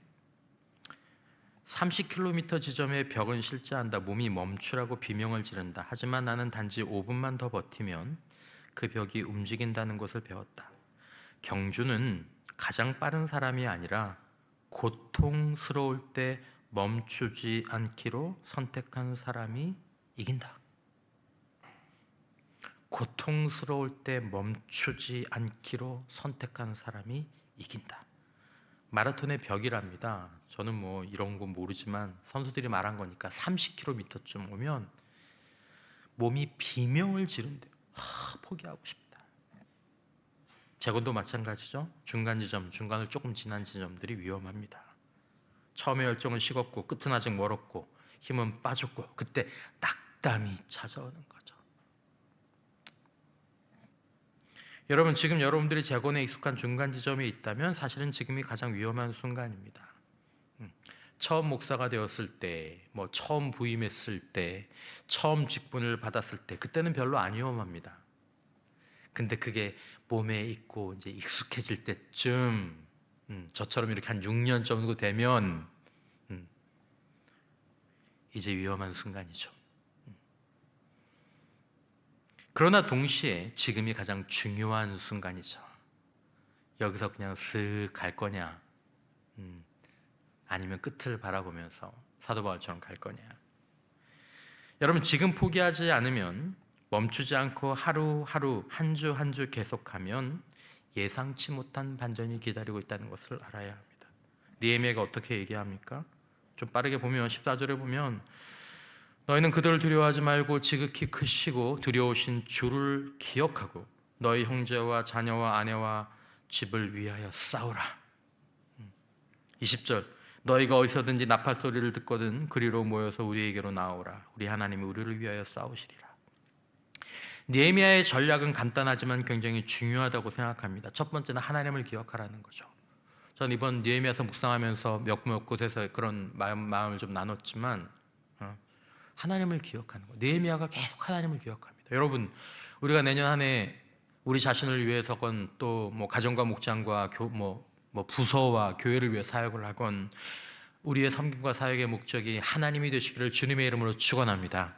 30km 지점의 벽은 실제한다. 몸이 멈추라고 비명을 지른다. 하지만 나는 단지 5분만 더 버티면 그 벽이 움직인다는 것을 배웠다. 경주는 가장 빠른 사람이 아니라 고통스러울 때 멈추지 않기로 선택한 사람이 이긴다. 고통스러울 때 멈추지 않기로 선택한 사람이 이긴다. 마라톤의 벽이랍니다. 저는 뭐 이런 건 모르지만 선수들이 말한 거니까 30km쯤 오면 몸이 비명을 지른대요. 포기하고 싶다. 재건도 마찬가지죠. 중간 지점, 중간을 조금 지난 지점들이 위험합니다. 처음에 열정은 식었고 끝은 아직 멀었고 힘은 빠졌고 그때 낙담이 찾아오는 거죠. 여러분, 지금 여러분들이 재건에 익숙한 중간 지점에 있다면 사실은 지금이 가장 위험한 순간입니다. 처음 목사가 되었을 때, 처음 부임했을 때, 처음 직분을 받았을 때, 그때는 별로 안 위험합니다. 근데 그게 몸에 있고 이제 익숙해질 때쯤, 저처럼 이렇게 한 6년 정도 되면 이제 위험한 순간이죠. 그러나 동시에 지금이 가장 중요한 순간이죠. 여기서 그냥 쓱 갈 거냐, 아니면 끝을 바라보면서 사도 바울처럼 갈 거냐. 여러분, 지금 포기하지 않으면, 멈추지 않고 하루하루 한 주 한 주 계속하면 예상치 못한 반전이 기다리고 있다는 것을 알아야 합니다. 느헤미야가 어떻게 얘기합니까? 좀 빠르게 보면 14절에 보면 너희는 그들을 두려워하지 말고 지극히 크시고 두려우신 주를 기억하고 너희 형제와 자녀와 아내와 집을 위하여 싸우라. 20절 너희가 어디서든지 나팔 소리를 듣거든 그리로 모여서 우리에게로 나오라. 우리 하나님이 우리를 위하여 싸우시리라. 느헤미야의 전략은 간단하지만 굉장히 중요하다고 생각합니다. 첫 번째는 하나님을 기억하라는 거죠. 전 이번 느헤미야서 묵상하면서 몇 곳에서 그런 마음을 좀 나눴지만 하나님을 기억하는 거. 느헤미야가 계속 하나님을 기억합니다. 여러분, 우리가 내년 한 해 우리 자신을 위해서건 또 가정과 목장과 부서와 교회를 위해 사역을 하건 우리의 섬김과 사역의 목적이 하나님이 되시기를 주님의 이름으로 축원합니다.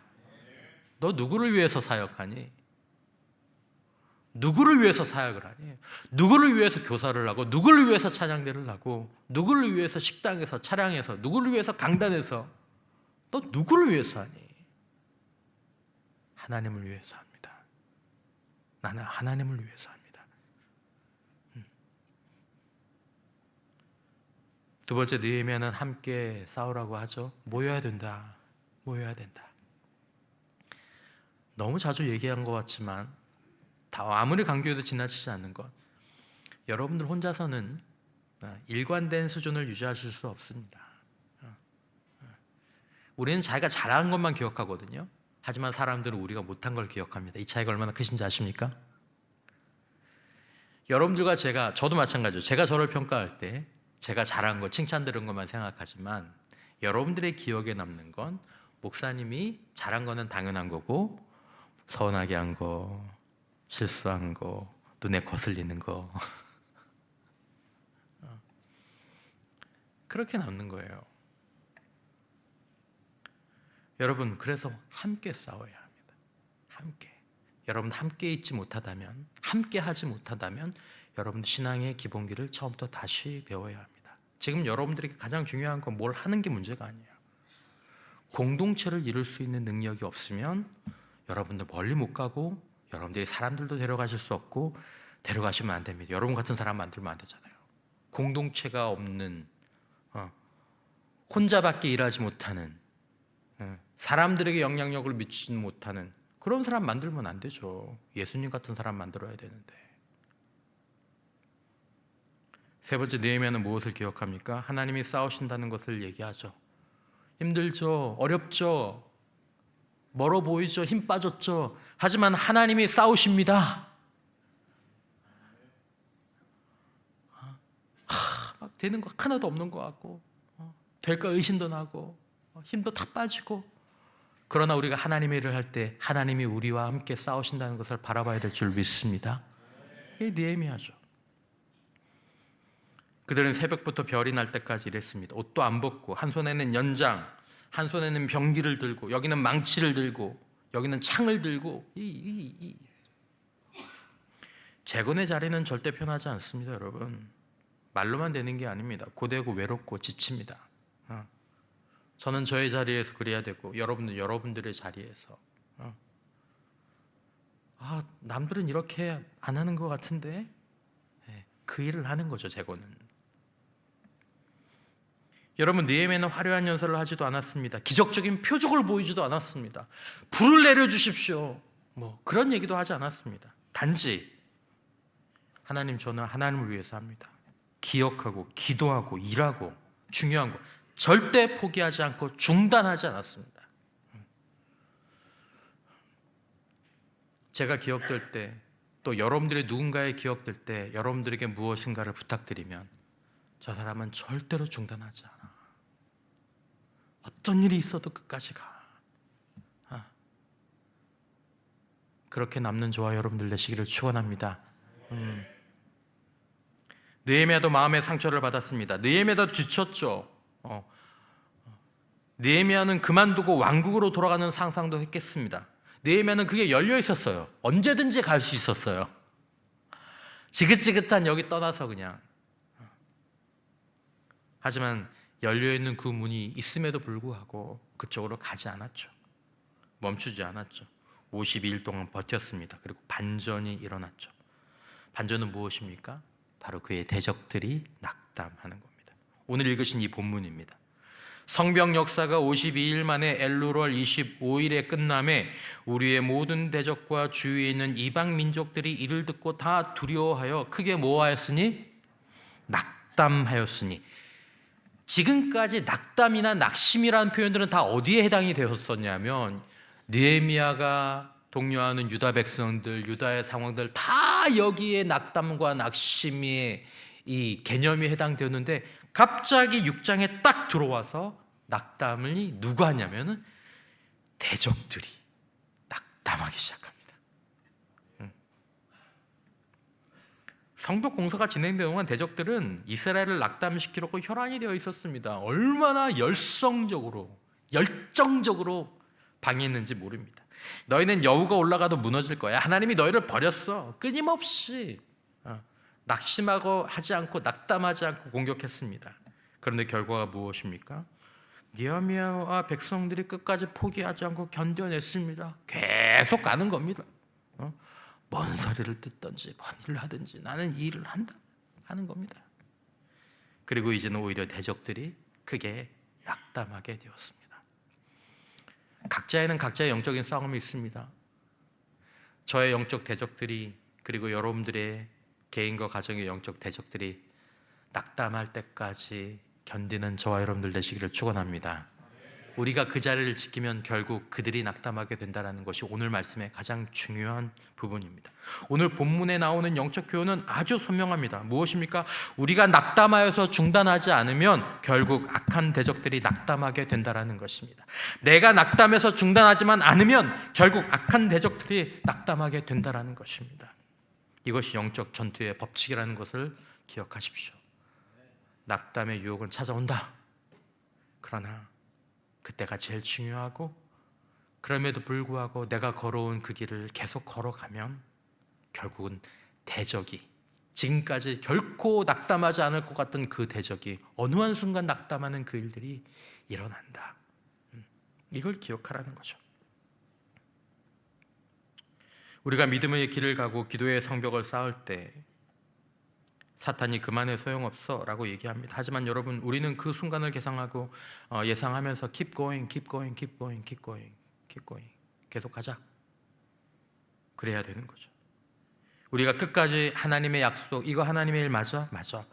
너 누구를 위해서 사역하니? 누구를 위해서 사역을 하니? 누구를 위해서 교사를 하고 누구를 위해서 찬양대를 하고 누구를 위해서 식당에서 차량에서 누구를 위해서 강단에서 너 누구를 위해서 하니? 하나님을 위해서 합니다. 나는 하나님을 위해서 합니다. 두 번째, 느헤미야는 함께 싸우라고 하죠. 모여야 된다. 모여야 된다. 너무 자주 얘기한 것 같지만 아무리 강조해도 지나치지 않는 것. 여러분들 혼자서는 일관된 수준을 유지하실 수 없습니다. 우리는 자기가 잘한 것만 기억하거든요. 하지만 사람들은 우리가 못한 걸 기억합니다. 이 차이가 얼마나 크신지 아십니까? 여러분들과 저도 마찬가지죠. 제가 저를 평가할 때 제가 잘한 거, 칭찬 들은 것만 생각하지만 여러분들의 기억에 남는 건 목사님이 잘한 거는 당연한 거고 서운하게 한 거, 실수한 거, 눈에 거슬리는 거 그렇게 남는 거예요. 여러분, 그래서 함께 싸워야 합니다. 함께. 여러분 함께 있지 못하다면, 함께 하지 못하다면 여러분 신앙의 기본기를 처음부터 다시 배워야 합니다. 지금 여러분들에게 가장 중요한 건 뭘 하는 게 문제가 아니에요. 공동체를 이룰 수 있는 능력이 없으면 여러분들 멀리 못 가고 여러분들이 사람들도 데려가실 수 없고 데려가시면 안 됩니다. 여러분 같은 사람 만들면 안 되잖아요. 공동체가 없는, 혼자밖에 일하지 못하는, 사람들에게 영향력을 미치지 못하는 그런 사람 만들면 안 되죠. 예수님 같은 사람 만들어야 되는데. 세 번째, 느헤미야는 무엇을 기억합니까? 하나님이 싸우신다는 것을 얘기하죠. 힘들죠, 어렵죠, 멀어 보이죠, 힘 빠졌죠. 하지만 하나님이 싸우십니다. 막 되는 거 하나도 없는 것 같고, 될까 의심도 나고, 힘도 다 빠지고. 그러나 우리가 하나님의 일을 할 때 하나님이 우리와 함께 싸우신다는 것을 바라봐야 될 줄 믿습니다. 이게 느헤미야죠. 그들은 새벽부터 별이 날 때까지 일했습니다. 옷도 안 벗고, 한 손에는 연장, 한 손에는 병기를 들고, 여기는 망치를 들고, 여기는 창을 들고. 재건의 자리는 절대 편하지 않습니다, 여러분. 말로만 되는 게 아닙니다. 고되고 외롭고 지칩니다. 저는 저의 자리에서 그래야 되고, 여러분들 여러분들의 자리에서. 남들은 이렇게 안 하는 것 같은데, 그 일을 하는 거죠, 재건은. 여러분, 느헤미야는 화려한 연설을 하지도 않았습니다. 기적적인 표적을 보이지도 않았습니다. 불을 내려주십시오, 그런 얘기도 하지 않았습니다. 단지 하나님, 저는 하나님을 위해서 합니다. 기억하고 기도하고 일하고, 중요한 거 절대 포기하지 않고 중단하지 않았습니다. 제가 기억될 때, 또 여러분들의 누군가의 기억될 때 여러분들에게 무엇인가를 부탁드리면 저 사람은 절대로 중단하지 않아. 어떤 일이 있어도 끝까지 가. 그렇게 남는 저와 여러분들 되시기를 축원합니다. 느헤미야도 마음의 상처를 받았습니다. 느헤미야도 지쳤죠. 느헤미야는 그만두고 왕국으로 돌아가는 상상도 했겠습니다. 느헤미야는 그게 열려 있었어요. 언제든지 갈 수 있었어요. 지긋지긋한 여기 떠나서 그냥. 하지만 열려있는 그 문이 있음에도 불구하고 그쪽으로 가지 않았죠. 멈추지 않았죠. 52일 동안 버텼습니다. 그리고 반전이 일어났죠. 반전은 무엇입니까? 바로 그의 대적들이 낙담하는 겁니다. 오늘 읽으신 이 본문입니다. 성병 역사가 52일 만에 엘루월 25일에 끝남에 우리의 모든 대적과 주위에 있는 이방 민족들이 이를 듣고 다 두려워하여 크게 뭐하였으니? 낙담하였으니. 지금까지 낙담이나 낙심이라는 표현들은 다 어디에 해당이 되었었냐면, 느헤미야가 독려하는 유다 백성들, 유다의 상황들 다 여기에 낙담과 낙심의 이 개념이 해당되었는데, 갑자기 6장에 딱 들어와서 낙담을 누가 하냐면은 대적들이 낙담하기 시작합니다. 성벽 공사가 진행되는 동안 대적들은 이스라엘을 낙담시키려고 혈안이 되어 있었습니다. 얼마나 열정적으로 방해했는지 모릅니다. 너희는 여우가 올라가도 무너질 거야. 하나님이 너희를 버렸어. 끊임없이 낙심하고 하지 않고 낙담하지 않고 공격했습니다. 그런데 결과가 무엇입니까? 느헤미야와 백성들이 끝까지 포기하지 않고 견뎌냈습니다. 계속 가는 겁니다. 뭔 소리를 듣든지 뭔 일을 하든지 나는 이 일을 한다 하는 겁니다. 그리고 이제는 오히려 대적들이 크게 낙담하게 되었습니다. 각자에는 각자의 영적인 싸움이 있습니다. 저의 영적 대적들이, 그리고 여러분들의 개인과 가정의 영적 대적들이 낙담할 때까지 견디는 저와 여러분들 되시기를 축원합니다. 우리가 그 자리를 지키면 결국 그들이 낙담하게 된다는 것이 오늘 말씀의 가장 중요한 부분입니다. 오늘 본문에 나오는 영적 교훈은 아주 선명합니다. 무엇입니까? 우리가 낙담하여서 중단하지 않으면 결국 악한 대적들이 낙담하게 된다는 것입니다. 내가 낙담해서 중단하지만 않으면 결국 악한 대적들이 낙담하게 된다는 것입니다. 이것이 영적 전투의 법칙이라는 것을 기억하십시오. 낙담의 유혹은 찾아온다. 그러나 그때가 제일 중요하고, 그럼에도 불구하고 내가 걸어온 그 길을 계속 걸어가면 결국은 대적이, 지금까지 결코 낙담하지 않을 것 같던 그 대적이 어느 한순간 낙담하는 그 일들이 일어난다. 이걸 기억하라는 거죠. 우리가 믿음의 길을 가고 기도의 성벽을 쌓을 때 사탄이 그만해 소용없어 라고 얘기합니다. 하지만 여러분, 우리는 그 순간을 계상하고 예상하면서 keep going, keep going, keep going, keep going, keep going, 계속 가자, 그래야 되는 거죠. 우리가 끝까지 하나님의 약속, 이거 하나님의 일 맞아? 맞아.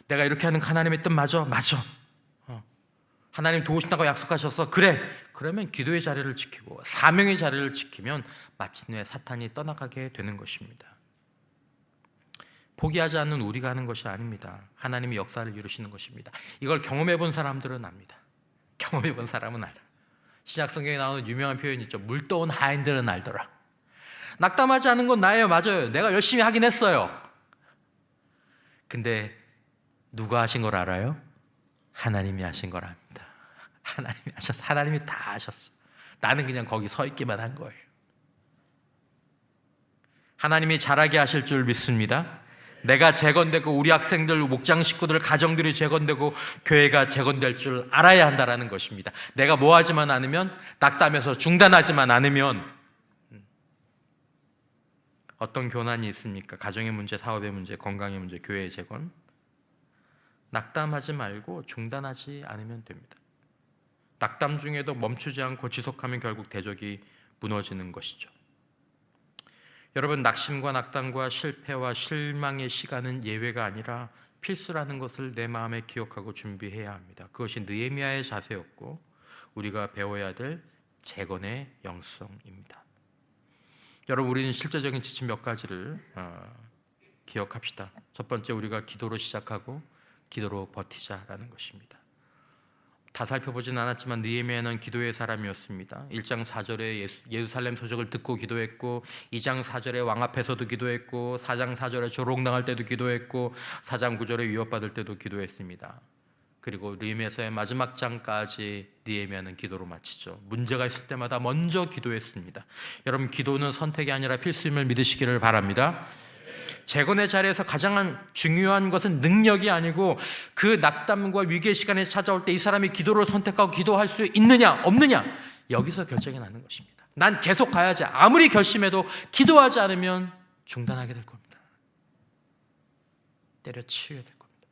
내가 이렇게 하는 하나님의 뜻 맞아? 맞아. 하나님 도우신다고 약속하셨어? 그래. 그러면 기도의 자리를 지키고 사명의 자리를 지키면 마침내 사탄이 떠나가게 되는 것입니다. 포기하지 않는 우리가 하는 것이 아닙니다. 하나님이 역사를 이루시는 것입니다. 이걸 경험해 본 사람들은 압니다. 경험해 본 사람은 알아. 신약 성경에 나오는 유명한 표현이 있죠. 물 떠온 하인들은 알더라. 낙담하지 않은 건 나예요. 맞아요. 내가 열심히 하긴 했어요. 근데 누가 하신 걸 알아요? 하나님이 하신 걸 압니다. 하나님이 하셨어. 하나님이 다 하셨어. 나는 그냥 거기 서 있기만 한 거예요. 하나님이 잘하게 하실 줄 믿습니다. 내가 재건되고 우리 학생들, 목장 식구들, 가정들이 재건되고 교회가 재건될 줄 알아야 한다는 것입니다. 내가 뭐 하지만 않으면, 낙담해서 중단하지만 않으면 어떤 교난이 있습니까? 가정의 문제, 사업의 문제, 건강의 문제, 교회의 재건. 낙담하지 말고 중단하지 않으면 됩니다. 낙담 중에도 멈추지 않고 지속하면 결국 대적이 무너지는 것이죠. 여러분, 낙심과 낙담과 실패와 실망의 시간은 예외가 아니라 필수라는 것을 내 마음에 기억하고 준비해야 합니다. 그것이 느헤미야의 자세였고 우리가 배워야 될 재건의 영성입니다. 여러분, 우리는 실제적인 지침 몇 가지를 기억합시다. 첫 번째, 우리가 기도로 시작하고 기도로 버티자라는 것입니다. 다 살펴보진 않았지만 느헤미야는 기도의 사람이었습니다. 1장 4절에 예루살렘 소적을 듣고 기도했고, 2장 4절에 왕 앞에서도 기도했고, 4장 4절에 조롱당할 때도 기도했고, 4장 9절에 위협받을 때도 기도했습니다. 그리고 느헤미야서의 마지막 장까지 느헤미야는 기도로 마치죠. 문제가 있을 때마다 먼저 기도했습니다. 여러분, 기도는 선택이 아니라 필수임을 믿으시기를 바랍니다. 재건의 자리에서 가장 중요한 것은 능력이 아니고 그 낙담과 위기의 시간에 찾아올 때 이 사람이 기도를 선택하고 기도할 수 있느냐 없느냐, 여기서 결정이 나는 것입니다. 난 계속 가야지. 아무리 결심해도 기도하지 않으면 중단하게 될 겁니다. 때려치우게 될 겁니다.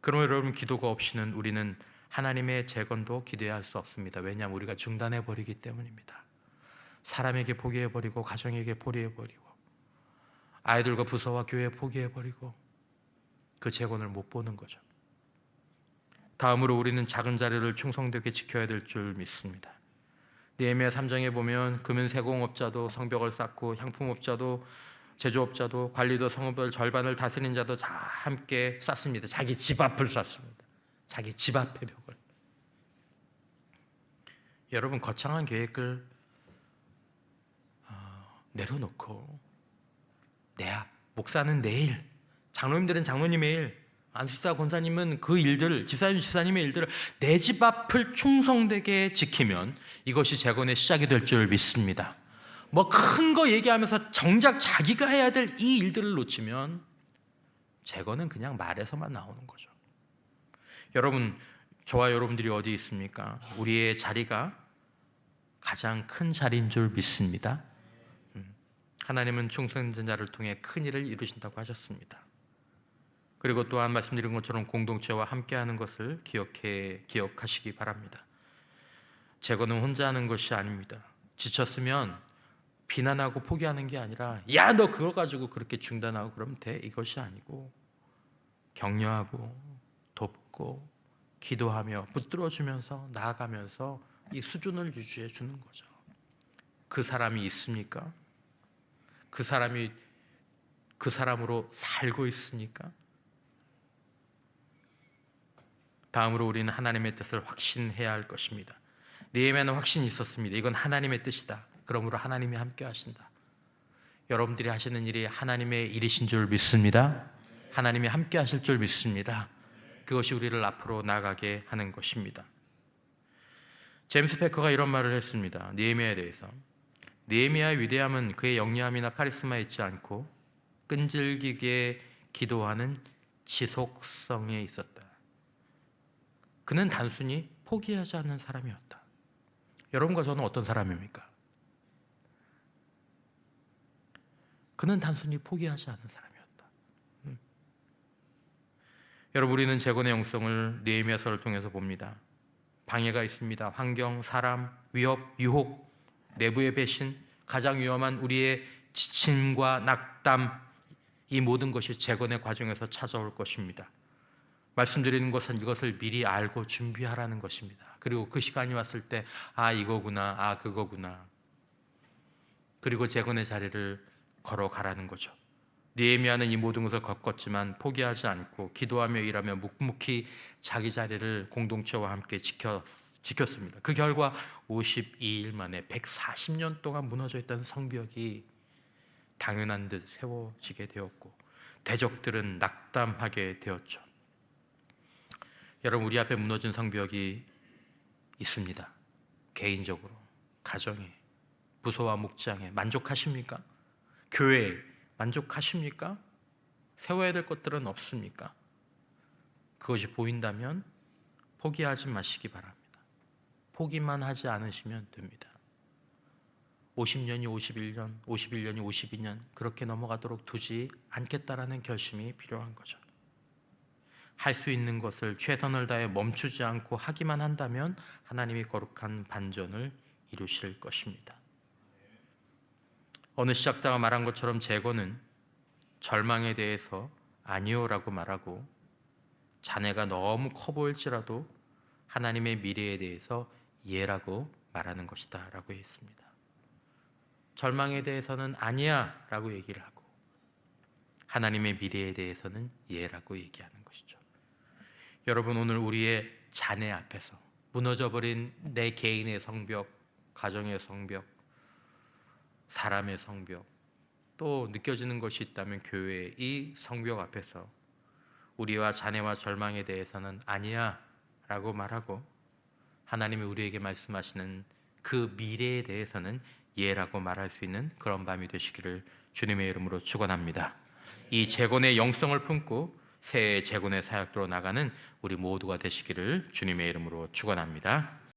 그러면 여러분, 기도가 없이는 우리는 하나님의 재건도 기대할 수 없습니다. 왜냐하면 우리가 중단해버리기 때문입니다. 사람에게 포기해버리고, 가정에게 포기해버리고, 아이들과 부서와 교회 포기해버리고 그 재건을 못 보는 거죠. 다음으로 우리는 작은 자리를 충성되게 지켜야 될 줄 믿습니다. 느헤미야 3장에 보면 금은 세공업자도 성벽을 쌓고 향품업자도 제조업자도 관리도 성읍을 절반을 다스린 자도 다 함께 쌓습니다. 자기 집 앞을 쌓습니다. 자기 집 앞의 벽을. 여러분, 거창한 계획을 내려놓고 내 앞, 목사는 내일, 장로님들은 장로님의 일, 안수사 권사님은 그 일들을, 지사님의 일들을 내 집 앞을 충성되게 지키면 이것이 재건의 시작이 될 줄 믿습니다. 뭐 큰 거 얘기하면서 정작 자기가 해야 될 이 일들을 놓치면 재건은 그냥 말에서만 나오는 거죠. 여러분, 저와 여러분들이 어디 있습니까? 우리의 자리가 가장 큰 자리인 줄 믿습니다. 하나님은 충성된 자를 통해 큰 일을 이루신다고 하셨습니다. 그리고 또한 말씀드린 것처럼 공동체와 함께하는 것을 기억하시기 바랍니다. 재건은 혼자 하는 것이 아닙니다. 지쳤으면 비난하고 포기하는 게 아니라 야, 너 그거 가지고 그렇게 중단하고 그러면 돼, 이것이 아니고 격려하고 돕고 기도하며 붙들어주면서 나아가면서 이 수준을 유지해 주는 거죠. 그 사람이 있습니까? 그 사람이 그 사람으로 살고 있으니까. 다음으로 우리는 하나님의 뜻을 확신해야 할 것입니다. 느헤미야는 확신이 있었습니다. 이건 하나님의 뜻이다. 그러므로 하나님이 함께 하신다. 여러분들이 하시는 일이 하나님의 일이신 줄 믿습니다. 하나님이 함께 하실 줄 믿습니다. 그것이 우리를 앞으로 나가게 하는 것입니다. 제임스 패커가 이런 말을 했습니다. 느헤미야에 대해서. 느헤미야의 위대함은 그의 영리함이나 카리스마에 있지 않고 끈질기게 기도하는 지속성에 있었다. 그는 단순히 포기하지 않는 사람이었다. 여러분과 저는 어떤 사람입니까? 그는 단순히 포기하지 않은 사람이었다. 여러분, 우리는 재건의 영성을 느헤미야서를 통해서 봅니다. 방해가 있습니다. 환경, 사람, 위협, 유혹, 내부의 배신, 가장 위험한 우리의 지침과 낙담, 이 모든 것이 재건의 과정에서 찾아올 것입니다. 말씀드리는 것은 이것을 미리 알고 준비하라는 것입니다. 그리고 그 시간이 왔을 때 이거구나, 그거구나. 그리고 재건의 자리를 걸어가라는 거죠. 느헤미야는 이 모든 것을 겪었지만 포기하지 않고 기도하며 일하며 묵묵히 자기 자리를 공동체와 함께 지켰습니다. 그 결과 52일 만에 140년 동안 무너져 있던 성벽이 당연한 듯 세워지게 되었고 대적들은 낙담하게 되었죠. 여러분, 우리 앞에 무너진 성벽이 있습니다. 개인적으로, 가정에, 부서와 목장에 만족하십니까? 교회에 만족하십니까? 세워야 될 것들은 없습니까? 그것이 보인다면 포기하지 마시기 바랍니다. 포기만 하지 않으시면 됩니다. 50년이 51년, 51년이 52년 그렇게 넘어가도록 두지 않겠다라는 결심이 필요한 거죠. 할 수 있는 것을 최선을 다해 멈추지 않고 하기만 한다면 하나님이 거룩한 반전을 이루실 것입니다. 어느 시작자가 말한 것처럼 재건은 절망에 대해서 아니요라고 말하고 자네가 너무 커 보일지라도 하나님의 미래에 대해서 예라고 말하는 것이다 라고 했습니다. 절망에 대해서는 아니야 라고 얘기를 하고 하나님의 미래에 대해서는 예라고 얘기하는 것이죠. 여러분, 오늘 우리의 자네 앞에서 무너져버린 내 개인의 성벽, 가정의 성벽, 사람의 성벽, 또 느껴지는 것이 있다면 교회의 이 성벽 앞에서 우리와 자네와 절망에 대해서는 아니야 라고 말하고 하나님이 우리에게 말씀하시는 그 미래에 대해서는 예라고 말할 수 있는 그런 밤이 되시기를 주님의 이름으로 축원합니다. 이 재건의 영성을 품고 새해 재건의 사역으로 나가는 우리 모두가 되시기를 주님의 이름으로 축원합니다.